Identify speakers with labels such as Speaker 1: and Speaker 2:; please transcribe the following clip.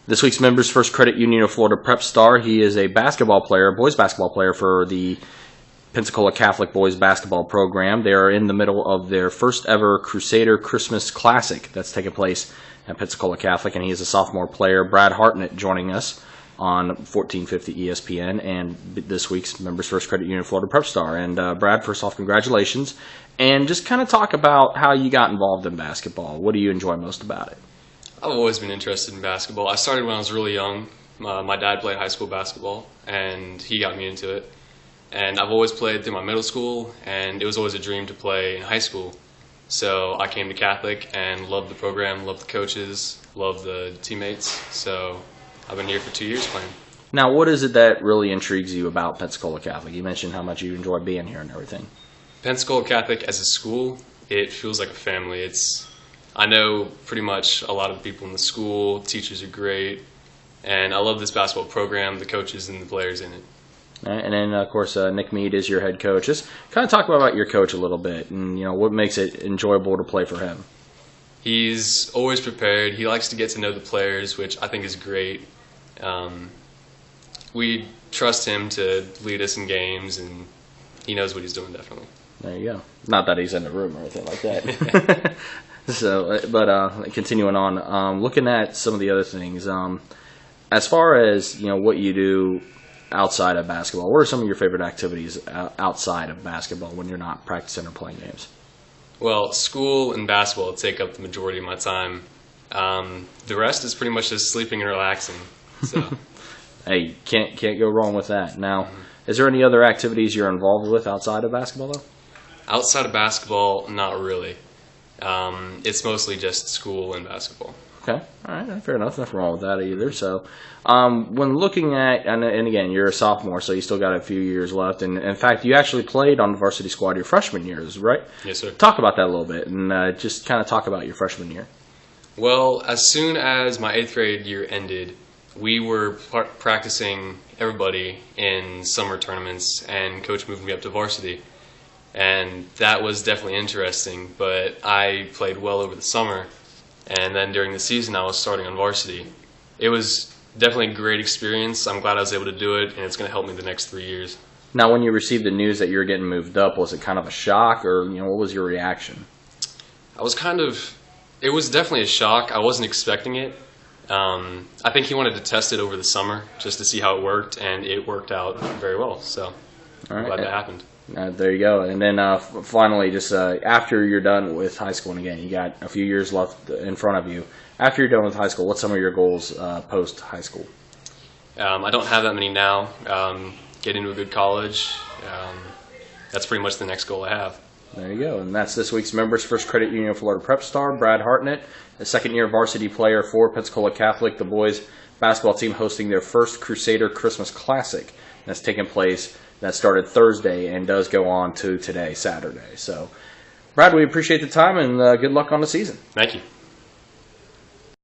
Speaker 1: This week's Members First Credit Union of Florida Prep Star. He is a basketball player, boys basketball player for the Pensacola Catholic boys basketball program. They are in the middle of their first ever Crusader Christmas Classic that's taking place at Pensacola Catholic, and he is a sophomore player. Brad Hartnett joining us on 1450 ESPN and this week's Members First Credit Union of Florida Prep Star. And Brad, first off, congratulations. And just kind of talk about how you got involved in basketball. What do you enjoy most about it?
Speaker 2: I've always been interested in basketball. I started when I was really young. My dad played high school basketball, and he got me into it. And I've always played through my middle school, and it was always a dream to play in high school. So I came to Catholic and loved the program, loved the coaches, loved the teammates. So I've been here for 2 years playing.
Speaker 1: Now, what is it that really intrigues you about Pensacola Catholic? You mentioned how much you enjoy being here and everything.
Speaker 2: Pensacola Catholic as a school, it feels like a family. I know pretty much a lot of the people in the school. Teachers are great, and I love this basketball program, the coaches, and the players in it.
Speaker 1: All right, and then, of course, Nick Mead is your head coach. Just kind of talk about your coach a little bit, and what makes it enjoyable to play for him.
Speaker 2: He's always prepared. He likes to get to know the players, which I think is great. We trust him to lead us in games, and he knows what he's doing, definitely.
Speaker 1: There you go. Not that he's in the room or anything like that. But continuing on, looking at some of the other things, as far as what you do outside of basketball, what are some of your favorite activities outside of basketball when you're not practicing or playing games?
Speaker 2: Well, school and basketball take up the majority of my time. The rest is pretty much just sleeping and relaxing. So,
Speaker 1: hey, can't go wrong with that. Now, is there any other activities you're involved with outside of basketball, though?
Speaker 2: Outside of basketball, not really. It's mostly just school and basketball.
Speaker 1: Okay, all right, fair enough. Nothing wrong with that either. So, when looking at, and again, you're a sophomore, so you still got a few years left. And in fact, you actually played on the varsity squad your freshman years, right?
Speaker 2: Yes, sir.
Speaker 1: Talk about that a little bit, and just kind of talk about your freshman year.
Speaker 2: Well, as soon as my 8th grade year ended, we were practicing everybody in summer tournaments, and Coach moved me up to varsity. And that was definitely interesting, but I played well over the summer, and then during the season I was starting on varsity. It was definitely a great experience. I'm glad I was able to do it, and it's going to help me the next 3 years.
Speaker 1: Now, when you received the news that you were getting moved up, was it kind of a shock, or what was your reaction?
Speaker 2: It was definitely a shock. I wasn't expecting it. I think he wanted to test it over the summer just to see how it worked, and it worked out very well, so I'm glad that happened.
Speaker 1: There you go. And then finally, just after you're done with high school, and again, you got a few years left in front of you. After you're done with high school, what's some of your goals post-high school?
Speaker 2: I don't have that many now. Get into a good college. That's pretty much the next goal I have.
Speaker 1: There you go. And that's this week's Members First Credit Union of Florida Prep Star, Brad Hartnett, a second-year varsity player for Pensacola Catholic, the boys basketball team hosting their first Crusader Christmas Classic. That's taking place. That started Thursday and does go on to today, Saturday. So, Brad, we appreciate the time, and good luck on the season.
Speaker 2: Thank you.